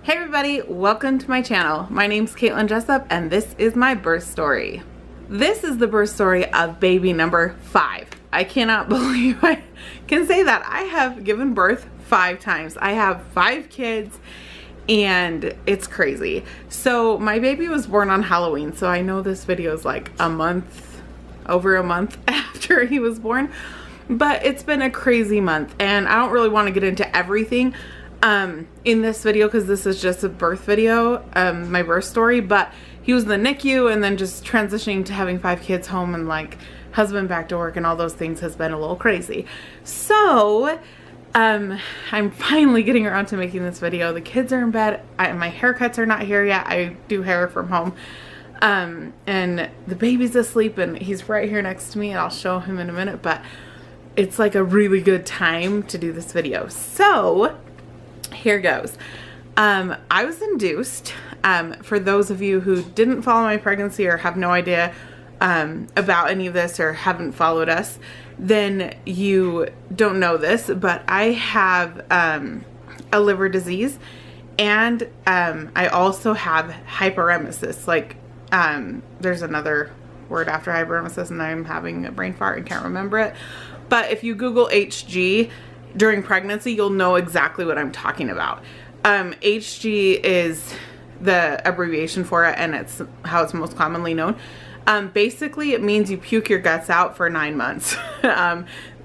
Hey everybody, welcome to my channel. My name's Caitlin Jessup and this is my birth story. This is the birth story of baby number 5. I cannot believe I can say that. I have given birth 5 times. I have 5 kids and it's crazy. So my baby was born on Halloween, so I know this video is like over a month after he was born, but it's been a crazy month and I don't really want to get into everything in this video because this is just a birth video, my birth story. But he was in the NICU and then just transitioning to having 5 kids home and like husband back to work and all those things has been a little crazy. So I'm finally getting around to making this video. The kids are in bed. My haircuts are not here yet. I do hair from home. And the baby's asleep and he's right here next to me and I'll show him in a minute, but it's like a really good time to do this video. So here goes. I was induced. For those of you who didn't follow my pregnancy or have no idea about any of this or haven't followed us, then you don't know this, but I have a liver disease and I also have hyperemesis. Like there's another word after hyperemesis and I'm having a brain fart and can't remember it. But if you Google HG during pregnancy, you'll know exactly what I'm talking about. HG is the abbreviation for it and it's how it's most commonly known. Basically it means you puke your guts out for 9 months.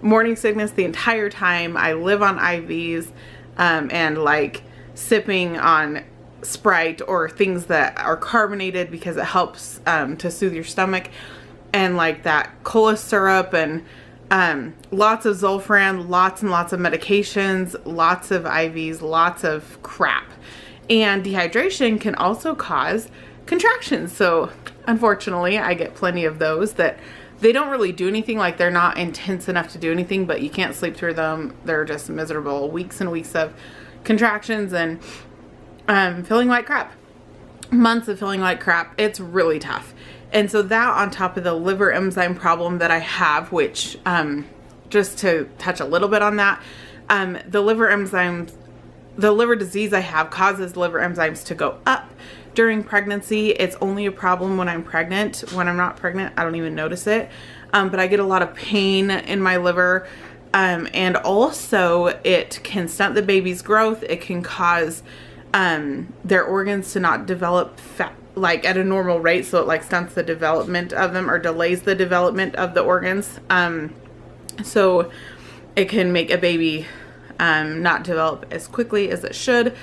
Morning sickness the entire time. I live on IVs and like sipping on Sprite or things that are carbonated because it helps to soothe your stomach, and like that cola syrup and lots of Zolfran, lots and lots of medications, lots of IVs, lots of crap. And dehydration can also cause contractions. So unfortunately, I get plenty of those that they don't really do anything, like they're not intense enough to do anything, but you can't sleep through them. They're just miserable. Weeks and weeks of contractions and feeling like crap. Months of feeling like crap. It's really tough. And so that on top of the liver enzyme problem that I have, which just to touch a little bit on that, the liver disease I have causes liver enzymes to go up during pregnancy. It's only a problem when I'm pregnant. When I'm not pregnant, I don't even notice it. But I get a lot of pain in my liver. And also it can stunt the baby's growth. It can cause their organs to not develop like at a normal rate, so it like stunts the development of them or delays the development of the organs. So it can make a baby not develop as quickly as it should,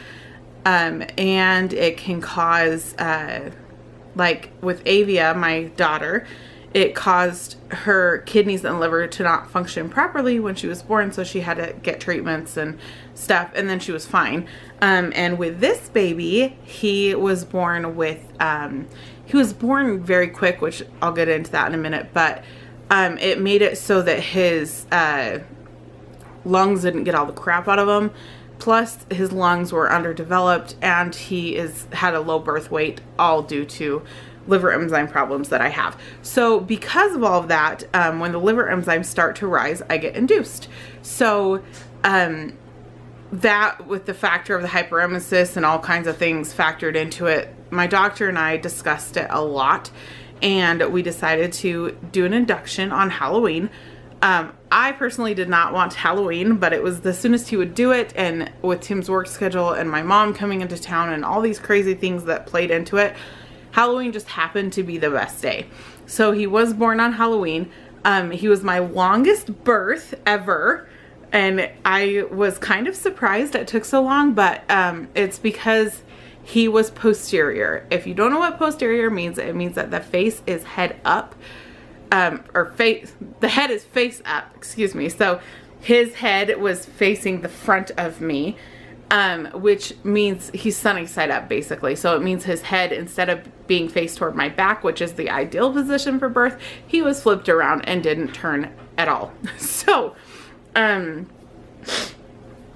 and it can cause like with Avia, my daughter, it caused her kidneys and liver to not function properly when she was born, so she had to get treatments and stuff, and then she was fine. And with this baby, he was born very quick, which I'll get into that in a minute, but it made it so that his lungs didn't get all the crap out of him. Plus his lungs were underdeveloped and he had a low birth weight, all due to liver enzyme problems that I have. So because of all of that, when the liver enzymes start to rise, I get induced. So that with the factor of the hyperemesis and all kinds of things factored into it, my doctor and I discussed it a lot and we decided to do an induction on Halloween. I personally did not want Halloween, but it was the soonest he would do it, and with Tim's work schedule and my mom coming into town and all these crazy things that played into it, Halloween just happened to be the best day. So he was born on Halloween. He was my longest birth ever, and I was kind of surprised it took so long, but it's because he was posterior. If you don't know what posterior means, it means that the face is head up, the head is face up, excuse me. So his head was facing the front of me, which means he's sunny side up basically. So it means his head, instead of being faced toward my back, which is the ideal position for birth, he was flipped around and didn't turn at all. So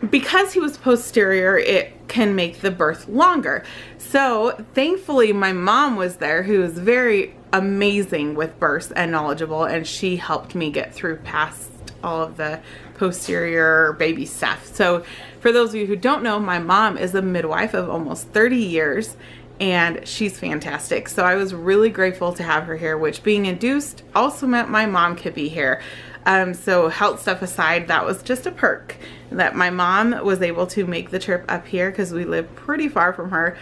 because he was posterior, it can make the birth longer. So thankfully my mom was there, who is very amazing with births and knowledgeable, and she helped me get through past all of the posterior baby stuff. So for those of you who don't know, my mom is a midwife of almost 30 years and she's fantastic. So I was really grateful to have her here, which being induced also meant my mom could be here. So health stuff aside, that was just a perk that my mom was able to make the trip up here because we live pretty far from her.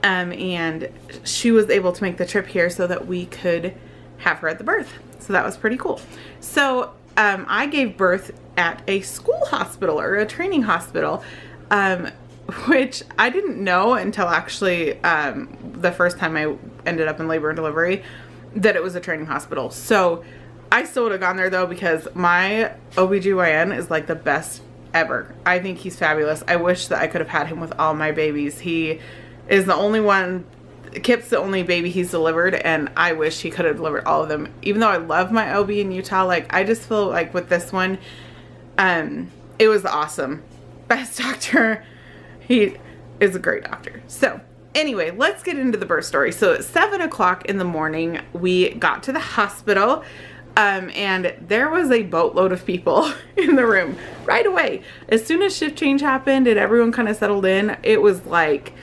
And she was able to make the trip here so that we could have her at the birth. So that was pretty cool. So I gave birth at a school hospital or a training hospital, which I didn't know until actually the first time I ended up in labor and delivery that it was a training hospital. So I still would have gone there though, because my OBGYN is like the best ever. I think he's fabulous. I wish that I could have had him with all my babies. He is the only one, Kip's the only baby he's delivered, and I wish he could have delivered all of them. Even though I love my OB in Utah, like I just feel like with this one, it was awesome. Best doctor. He is a great doctor. So anyway, let's get into the birth story. So at 7 o'clock in the morning, we got to the hospital. And there was a boatload of people in the room right away. As soon as shift change happened and everyone kind of settled in, it was like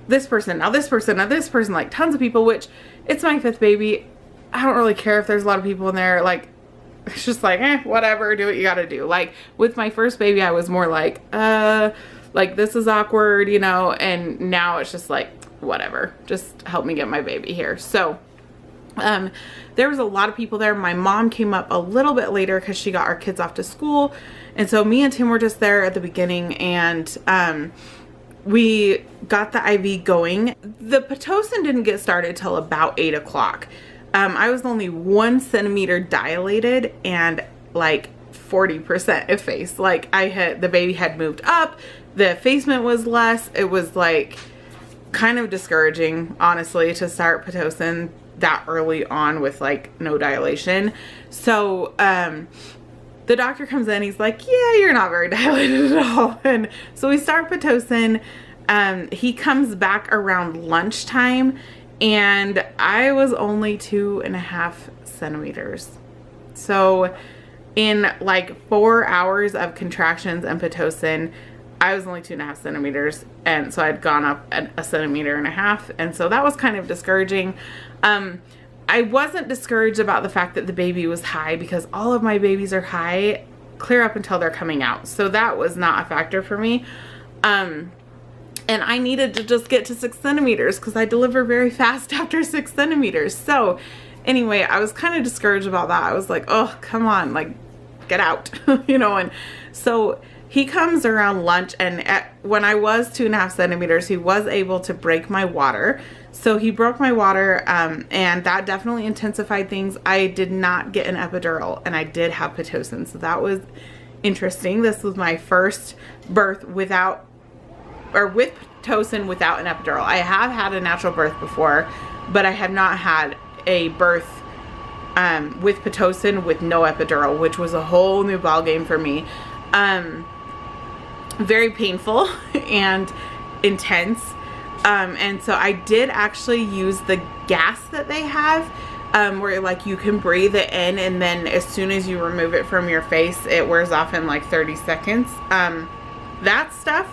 this person, now this person, now this person, like tons of people, which it's my 5th baby. I don't really care if there's a lot of people in there. Like, it's just like, whatever, do what you gotta do. Like with my first baby, I was more like this is awkward, you know, and now it's just like, whatever, just help me get my baby here. So there was a lot of people there. My mom came up a little bit later because she got our kids off to school. And so me and Tim were just there at the beginning, and we got the IV going. The Pitocin didn't get started till about 8 o'clock. I was only 1 centimeter dilated and like 40% effaced. Like the baby had moved up, the effacement was less. It was like kind of discouraging, honestly, to start Pitocin that early on with like no dilation. So the doctor comes in, he's like, yeah, you're not very dilated at all. And so we start Pitocin. He comes back around lunchtime and I was only 2.5 centimeters. So in like 4 hours of contractions and Pitocin, I was only 2.5 centimeters, and so I'd gone up at 1.5 centimeters, and so that was kind of discouraging. I wasn't discouraged about the fact that the baby was high, because all of my babies are high clear up until they're coming out, so that was not a factor for me. And I needed to just get to 6 centimeters because I deliver very fast after 6 centimeters. So anyway, I was kind of discouraged about that. I was like, oh, come on, like, get out, you know. And so he comes around lunch, and when I was 2.5 centimeters, he was able to break my water. So he broke my water, and that definitely intensified things. I did not get an epidural, and I did have Pitocin, so that was interesting. This was my first birth with Pitocin without an epidural. I have had a natural birth before, but I have not had a birth with Pitocin with no epidural, which was a whole new ballgame for me. Very painful and intense. And so I did actually use the gas that they have, where like you can breathe it in, and then as soon as you remove it from your face, it wears off in like 30 seconds. That stuff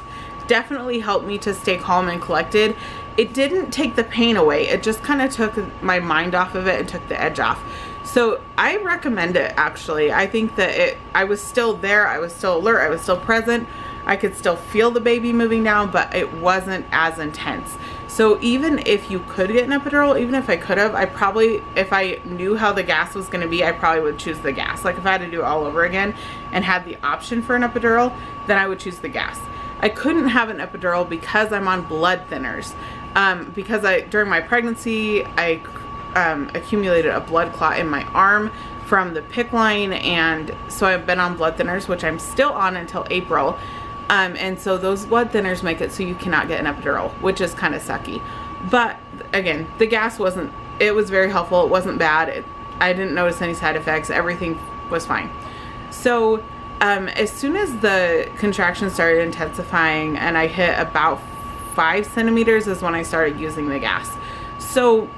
definitely helped me to stay calm and collected. It didn't take the pain away. It just kind of took my mind off of it and took the edge off. So I recommend it, actually. I think that I was still there. I was still alert. I was still present. I could still feel the baby moving down, but it wasn't as intense. So even if you could get an epidural, even if I could have, I probably, if I knew how the gas was going to be, I probably would choose the gas. Like if I had to do it all over again and had the option for an epidural, then I would choose the gas. I couldn't have an epidural because I'm on blood thinners. Because during my pregnancy, I accumulated a blood clot in my arm from the PICC line, and so I've been on blood thinners, which I'm still on until April. And so those blood thinners make it so you cannot get an epidural, which is kind of sucky. But again, the gas it was very helpful. It wasn't bad. I didn't notice any side effects. Everything was fine. So as soon as the contractions started intensifying and I hit about 5 centimeters is when I started using the gas. So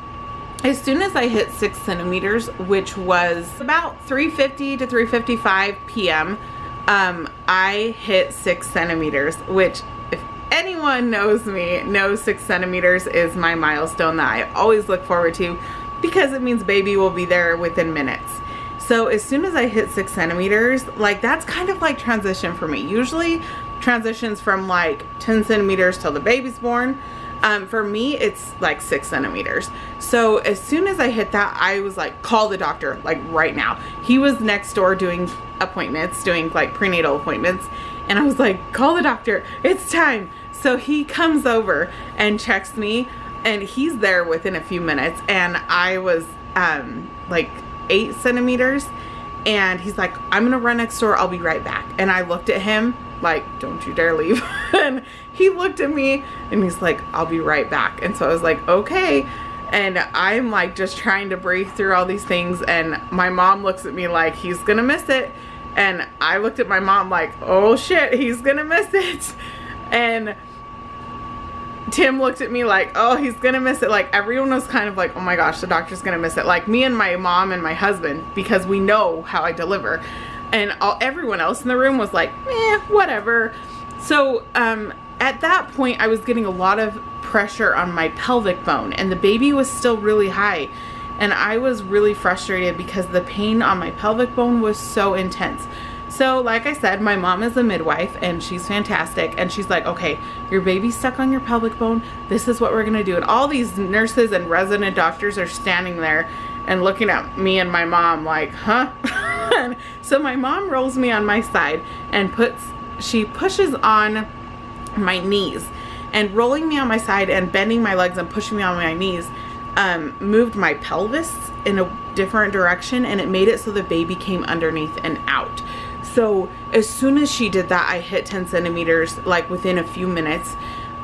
as soon as I hit 6 centimeters, which was about 3:50 to 3:55 p.m., I hit 6 centimeters, which if anyone knows me, knows 6 centimeters is my milestone that I always look forward to because it means baby will be there within minutes. So as soon as I hit 6 centimeters, like that's kind of like transition for me. Usually transitions from like 10 centimeters till the baby's born. For me, it's like 6 centimeters. So as soon as I hit that, I was like, call the doctor, like right now. He was next door doing appointments, doing like prenatal appointments. And I was like, call the doctor, it's time. So he comes over and checks me, and he's there within a few minutes. And I was like 8 centimeters. And he's like, I'm gonna run next door, I'll be right back. And I looked at him like, don't you dare leave. And he looked at me and he's like, I'll be right back. And so I was like, okay. And I'm like just trying to breathe through all these things, and my mom looks at me like, he's gonna miss it. And I looked at my mom like, oh shit, he's gonna miss it. And Tim looked at me like, oh, he's gonna miss it. Like everyone was kind of like, oh my gosh, the doctor's gonna miss it. Like me and my mom and my husband, because we know how I deliver. And everyone else in the room was like, whatever. So at that point, I was getting a lot of pressure on my pelvic bone, and the baby was still really high. And I was really frustrated because the pain on my pelvic bone was so intense. So like I said, my mom is a midwife and she's fantastic. And she's like, okay, your baby's stuck on your pelvic bone. This is what we're gonna do. And all these nurses and resident doctors are standing there and looking at me and my mom like, huh? So my mom rolls me on my side and she pushes on my knees, and rolling me on my side and bending my legs and pushing me on my knees moved my pelvis in a different direction, and it made it so the baby came underneath and out. So as soon as she did that, I hit 10 centimeters like within a few minutes.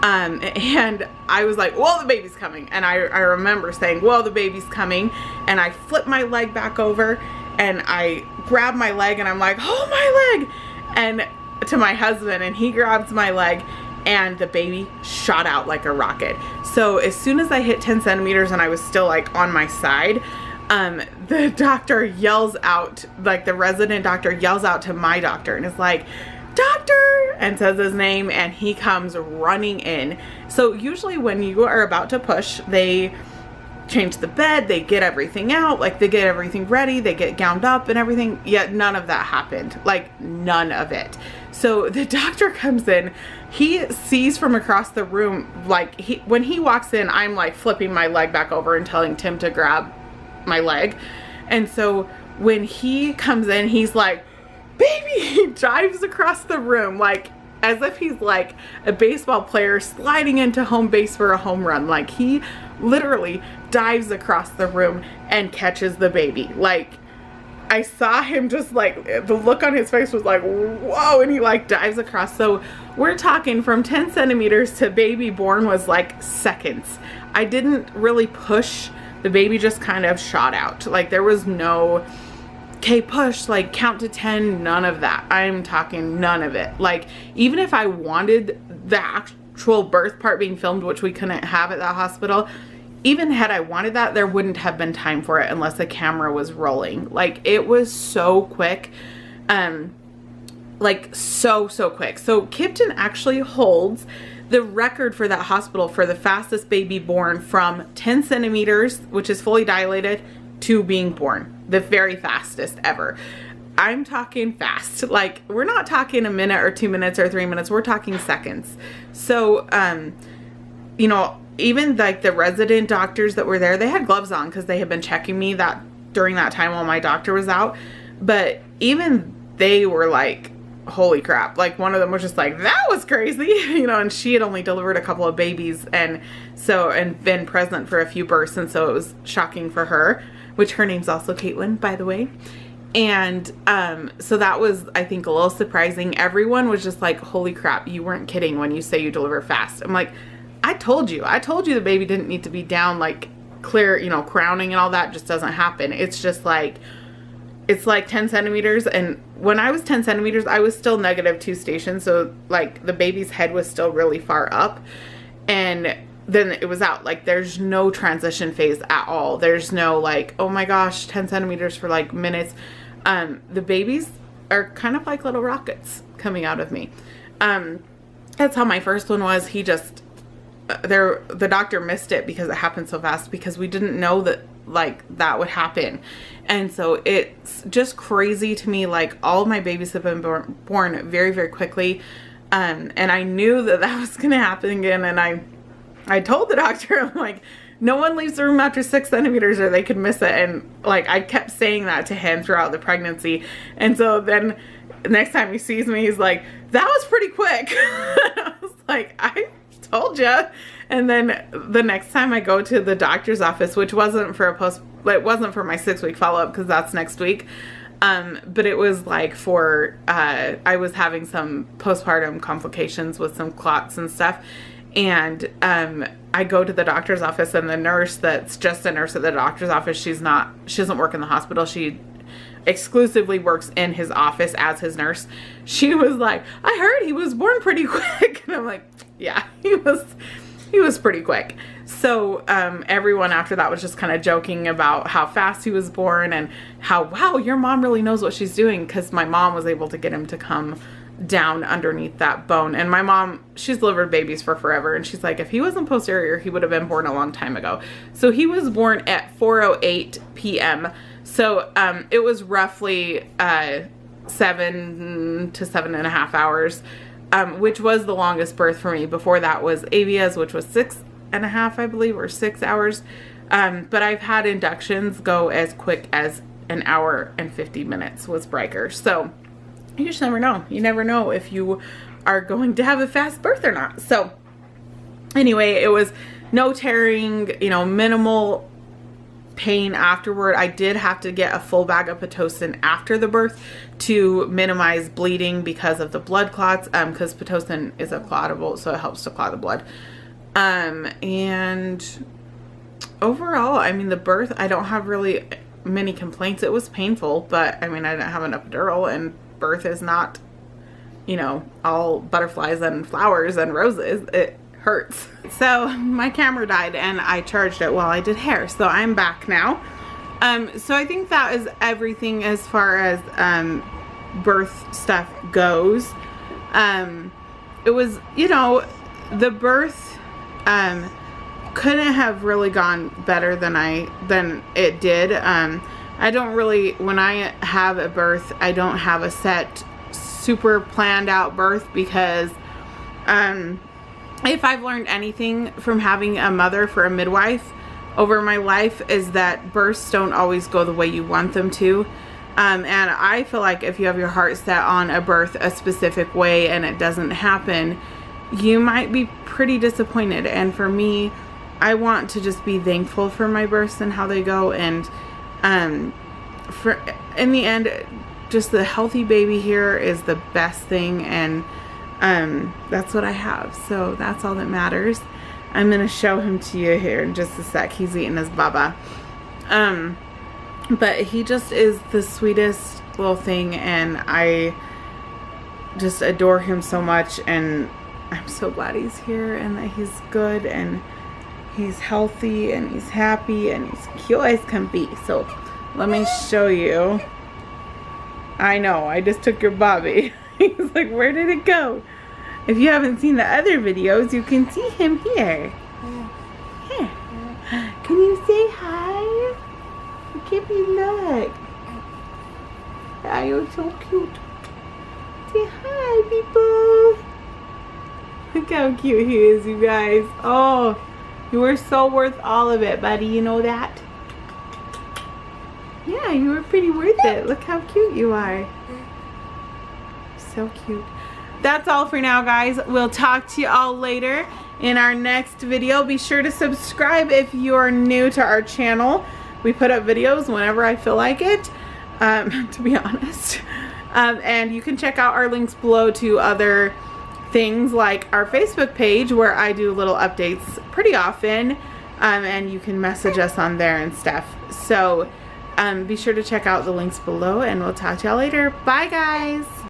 And I was like, well, the baby's coming. And I remember saying, well, the baby's coming. And I flipped my leg back over and I grabbed my leg and I'm like, oh, my leg. And to my husband, and he grabs my leg, and the baby shot out like a rocket. So as soon as I hit 10 centimeters and I was still like on my side, the doctor yells out, like the resident doctor yells out to my doctor and is like, doctor, and says his name, and he comes running in. So usually when you are about to push, they change the bed, they get everything out, like they get everything ready, they get gowned up and everything, yet none of that happened, like none of it. So the doctor comes in, he sees from across the room, like when he walks in, I'm like flipping my leg back over and telling Tim to grab my leg. And so when he comes in, he's like, baby, he dives across the room like as if he's like a baseball player sliding into home base for a home run. Like he literally dives across the room and catches the baby. Like I saw him just like, the look on his face was like, whoa, and he like dives across. So we're talking from 10 centimeters to baby born was like seconds. I didn't really push. The baby just kind of shot out. Like there was no, okay, push, like count to 10, none of that. I'm talking none of it. Like even if I wanted the actual birth part being filmed, which we couldn't have at that hospital, even had I wanted that, there wouldn't have been time for it unless the camera was rolling. Like it was so quick, like so quick. So Kipton actually holds the record for that hospital for the fastest baby born from 10 centimeters, which is fully dilated, to being born. The very fastest ever. I'm talking fast. Like we're not talking a minute or 2 minutes or 3 minutes. We're talking seconds. So, you know, even like the resident doctors that were there, they had gloves on because they had been checking me that during that time while my doctor was out. But even they were like, holy crap. Like one of them was just like, that was crazy, you know, and she had only delivered a couple of babies and been present for a few births. And so it was shocking for her, which her name's also Caitlin, by the way. And so that was, I think, a little surprising. Everyone was just like, holy crap, you weren't kidding when you say you deliver fast. I'm like, I told you the baby didn't need to be down, like clear, you know, crowning and all that just doesn't happen. It's just like, it's like 10 centimeters. And when I was 10 centimeters, I was still -2 stations. So like the baby's head was still really far up. And then it was out. Like, there's no transition phase at all. There's no like, oh my gosh, 10 centimeters for like minutes. The babies are kind of like little rockets coming out of me. That's how my first one was. He just, the doctor missed it because it happened so fast, because we didn't know that like that would happen. And so it's just crazy to me. Like, all of my babies have been born very, very quickly. And I knew that that was going to happen again. And I told the doctor, I'm like, no one leaves the room after 6 centimeters or they could miss it. And like, I kept saying that to him throughout the pregnancy. And so then next time he sees me, he's like, that was pretty quick. I was like, I told you. And then the next time I go to the doctor's office, which wasn't for it wasn't for my 6-week follow-up, because that's next week. But it was like for, I was having some postpartum complications with some clots and stuff. And I go to the doctor's office, and the nurse that's just a nurse at the doctor's office, she doesn't work in the hospital. She exclusively works in his office as his nurse. She was like, I heard he was born pretty quick. And I'm like, yeah, he was pretty quick. So everyone after that was just kind of joking about how fast he was born, and how, wow, your mom really knows what she's doing, because my mom was able to get him to come down underneath that bone. And my mom, she's delivered babies for forever, and she's like, if he wasn't posterior, he would have been born a long time ago. So he was born at 4:08 p.m. So it was roughly 7 to 7.5 hours, which was the longest birth for me. Before that was Avia's, which was 6.5, I believe, or 6 hours. But I've had inductions go as quick as an hour and 50 minutes with Riker. So you just never know. You never know if you are going to have a fast birth or not. So anyway, it was no tearing, you know, minimal pain afterward. I did have to get a full bag of Pitocin after the birth to minimize bleeding because of the blood clots, because Pitocin is a clottable, so it helps to clot the blood. And overall, I mean, the birth, I don't have really many complaints. It was painful, but I mean, I didn't have an epidural, and birth is not, you know, all butterflies and flowers and roses. It hurts. So my camera died and I charged it while I did hair. So I'm back now. So I think that is everything as far as birth stuff goes. It was, you know, the birth couldn't have really gone better than it did. I don't really, when I have a birth, I don't have a set super planned out birth, because if I've learned anything from having a mother for a midwife over my life, is that births don't always go the way you want them to. And I feel like if you have your heart set on a birth a specific way and it doesn't happen, you might be pretty disappointed. And for me, I want to just be thankful for my births and how they go. And for in the end, just the healthy baby here is the best thing. And that's what I have. So that's all that matters. I'm going to show him to you here in just a sec. He's eating his baba. But he just is the sweetest little thing, and I just adore him so much, and I'm so glad he's here and that he's good and he's healthy and he's happy and he's cute as can be. So let me show you. I know, I just took your Bobby. He's like, where did it go? If you haven't seen the other videos, you can see him here. Here. Can you say hi? Give me look. Ah, you're so cute. Say hi, people. Look how cute he is, you guys. Oh, you were so worth all of it, buddy. You know that? Yeah, you were pretty worth it. Look how cute you are. So cute. That's all for now, guys. We'll talk to you all later in our next video. Be sure to subscribe if you are new to our channel. We put up videos whenever I feel like it, to be honest. And you can check out our links below to other things like our Facebook page, where I do little updates pretty often, and you can message us on there and stuff. So be sure to check out the links below, and we'll talk to y'all later. Bye, guys.